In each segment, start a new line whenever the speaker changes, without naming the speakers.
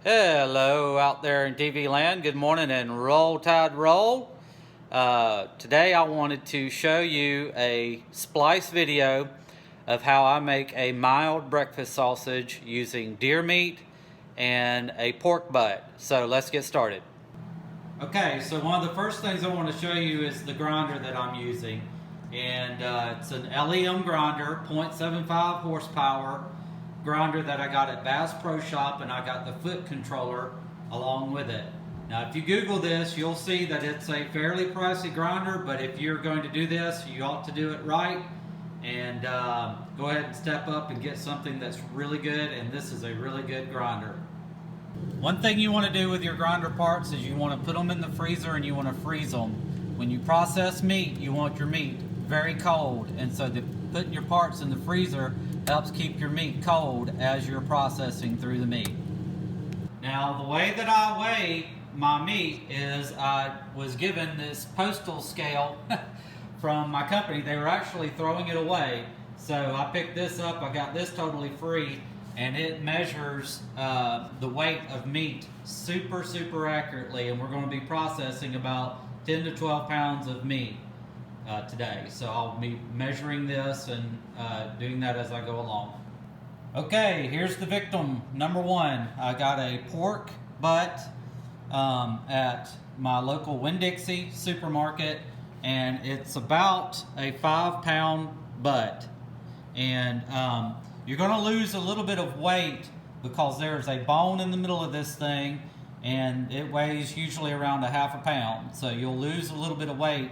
Hello out there in TV land. Good morning and roll tide roll. Today I wanted to show you a splice video of how I make a mild breakfast sausage using deer meat and a pork butt. So let's get started. Okay, so one of the first things I want to show you is the grinder that I'm using. And it's an LEM grinder, 0.75 horsepower grinder that I got at Bass Pro Shop, and I got the foot controller along with it. Now if you Google this, you'll see that it's a fairly pricey grinder, but if you're going to do this, you ought to do it right and go ahead and step up and get something that's really good, and this is a really good grinder. One thing you want to do with your grinder parts is you want to put them in the freezer and you want to freeze them. When you process meat, you want your meat very cold, and so putting your parts in the freezer helps keep your meat cold as you're processing through the meat. Now the way that I weigh my meat is I was given this postal scale from my company. They were actually throwing it away, so I picked this up. I got this totally free, and it measures the weight of meat super accurately, and we're going to be processing about 10 to 12 pounds of meat today. So I'll be measuring this and doing that as I go along. Okay, here's the victim number one. I got a pork butt at my local Winn-Dixie supermarket, and it's about a 5-pound butt. And you're going to lose a little bit of weight because there's a bone in the middle of this thing, and it weighs usually around a half a pound. So you'll lose a little bit of weight.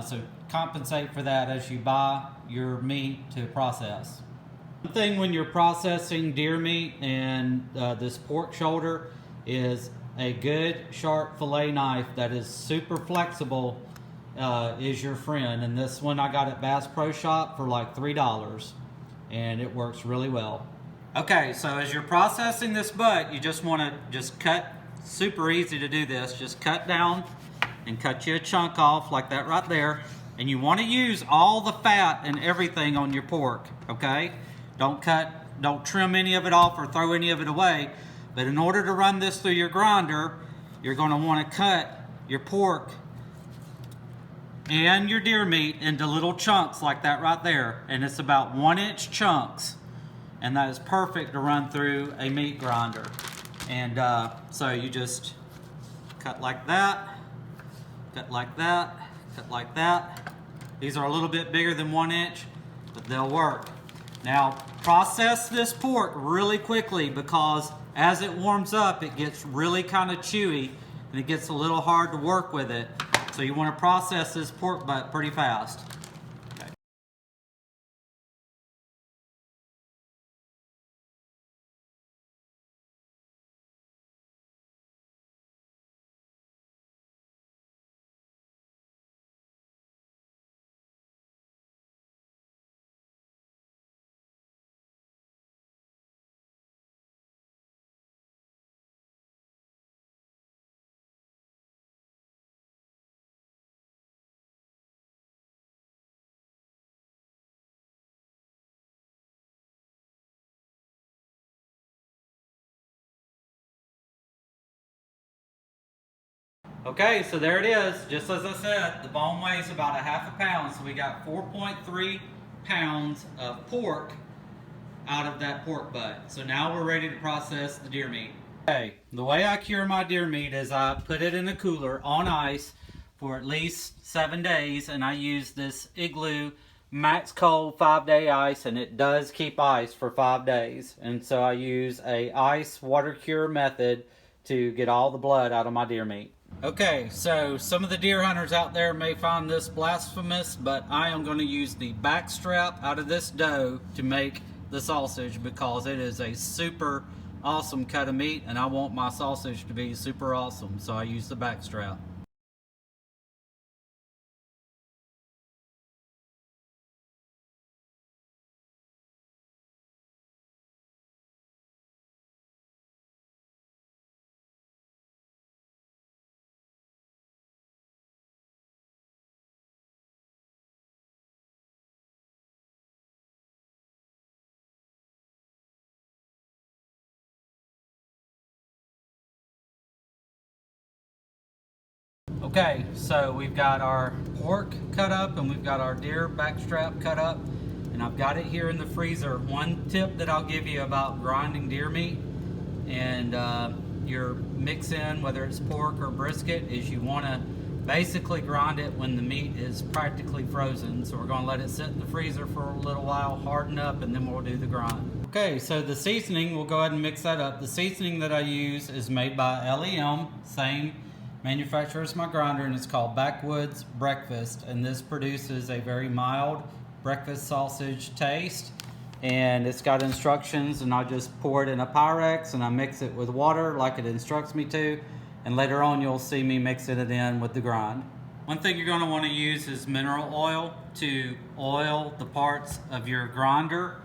So compensate for that as you buy your meat to process. One thing when you're processing deer meat and this pork shoulder is a good sharp fillet knife that is super flexible is your friend. And this one I got at Bass Pro Shop for like $3, and it works really well. Okay, so as you're processing this butt, you just want to cut. Super easy to do this. Just cut down and cut you a chunk off like that right there. And you want to use all the fat and everything on your pork, okay? Don't trim any of it off or throw any of it away. But in order to run this through your grinder, you're going to want to cut your pork and your deer meat into little chunks like that right there. And it's about 1-inch chunks. And that is perfect to run through a meat grinder. And so you just cut like that. Cut like that, cut like that. These are a little bit bigger than 1 inch, but they'll work. Now, process this pork really quickly because as it warms up, it gets really kind of chewy and it gets a little hard to work with it. So you want to process this pork butt pretty fast. Okay, so there it is. Just as I said, the bone weighs about a half a pound, so we got 4.3 pounds of pork out of that pork butt. So now we're ready to process the deer meat. Okay, the way I cure my deer meat is I put it in a cooler on ice for at least 7 days, and I use this Igloo Max Cold 5-day ice, and it does keep ice for 5 days. And so I use a ice water cure method to get all the blood out of my deer meat. Okay, so some of the deer hunters out there may find this blasphemous, but I am going to use the back strap out of this doe to make the sausage because it is a super awesome cut of meat, and I want my sausage to be super awesome, so I use the back strap. Okay, so we've got our pork cut up and we've got our deer backstrap cut up, and I've got it here in the freezer. One tip that I'll give you about grinding deer meat and your mix in, whether it's pork or brisket, is you want to basically grind it when the meat is practically frozen. So we're going to let it sit in the freezer for a little while, harden up, and then we'll do the grind. Okay, so the seasoning, we'll go ahead and mix that up. The seasoning that I use is made by LEM, same manufacturer as my grinder, and it's called Backwoods Breakfast, and this produces a very mild breakfast sausage taste. And it's got instructions, and I just pour it in a Pyrex and I mix it with water like it instructs me to, and later on you'll see me mixing it in with the grind. One thing you're going to want to use is mineral oil to oil the parts of your grinder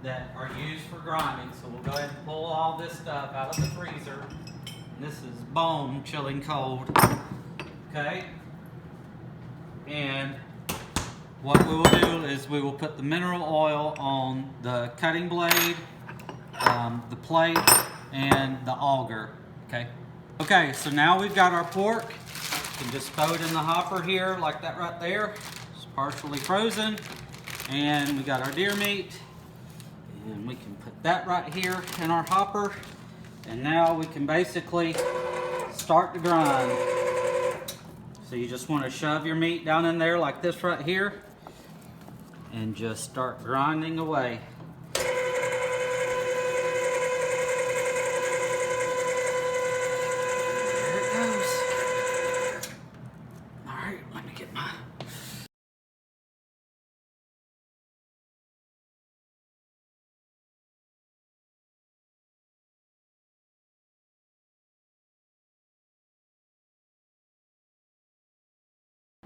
that are used for grinding. So we'll go ahead and pull all this stuff out of the freezer. This is bone chilling cold. Okay? And what we will do is we will put the mineral oil on the cutting blade, the plate, and the auger. Okay? Okay, so now we've got our pork. You can just throw it in the hopper here like that right there. It's partially frozen. And we got our deer meat. And we can put that right here in our hopper. And now we can basically start to grind. So you just want to shove your meat down in there like this right here and just start grinding away. There it goes. All right, let me get my...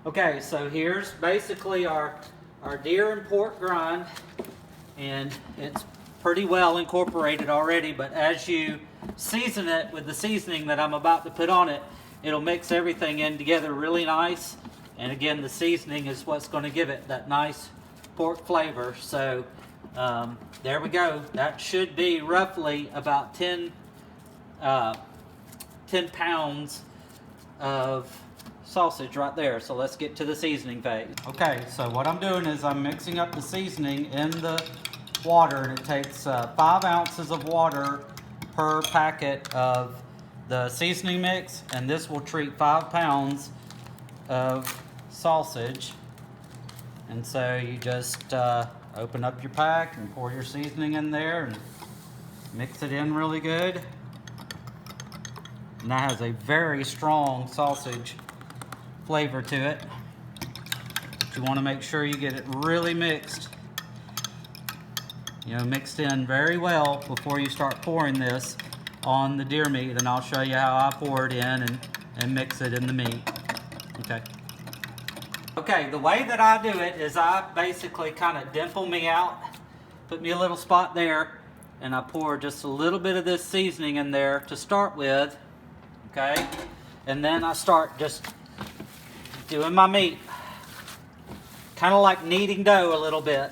Okay, so here's basically our deer and pork grind, and it's pretty well incorporated already, but as you season it with the seasoning that I'm about to put on it, it'll mix everything in together really nice. And again, the seasoning is what's going to give it that nice pork flavor. So there we go. That should be roughly about 10 pounds of sausage right there. So let's get to the seasoning phase. Okay, so what I'm doing is I'm mixing up the seasoning in the water, and it takes 5 ounces of water per packet of the seasoning mix, and this will treat 5 pounds of sausage. And so you just open up your pack and pour your seasoning in there and mix it in really good. And that has a very strong sausage flavor to it. But you want to make sure you get it really mixed. You know, mixed in very well before you start pouring this on the deer meat, and I'll show you how I pour it in and mix it in the meat. Okay. Okay, the way that I do it is I basically kind of dimple me out, put me a little spot there, and I pour just a little bit of this seasoning in there to start with. Okay, and then I start just doing my meat, kind of like kneading dough a little bit,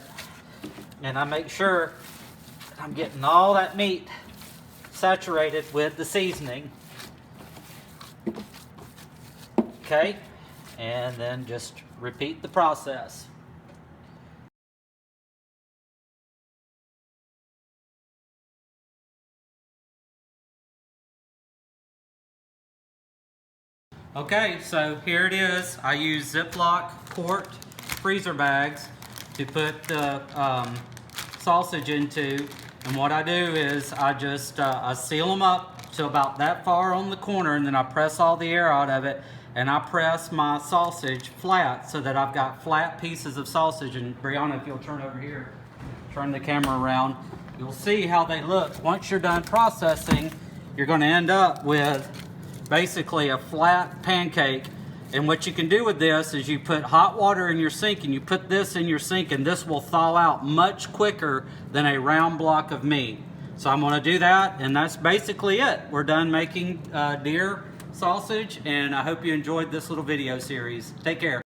and I make sure that I'm getting all that meat saturated with the seasoning. Okay, and then just repeat the process. Okay, so here it is. I use Ziploc quart freezer bags to put the sausage into, and what I do is I just I seal them up to about that far on the corner, and then I press all the air out of it, and I press my sausage flat so that I've got flat pieces of sausage. And Brianna, if you'll turn over here, turn the camera around, you'll see how they look. Once you're done processing, you're going to end up with basically a flat pancake. And what you can do with this is you put hot water in your sink, and you put this in your sink, and this will thaw out much quicker than a round block of meat. So I'm going to do that, and that's basically it. We're done making deer sausage, and I hope you enjoyed this little video series. Take care.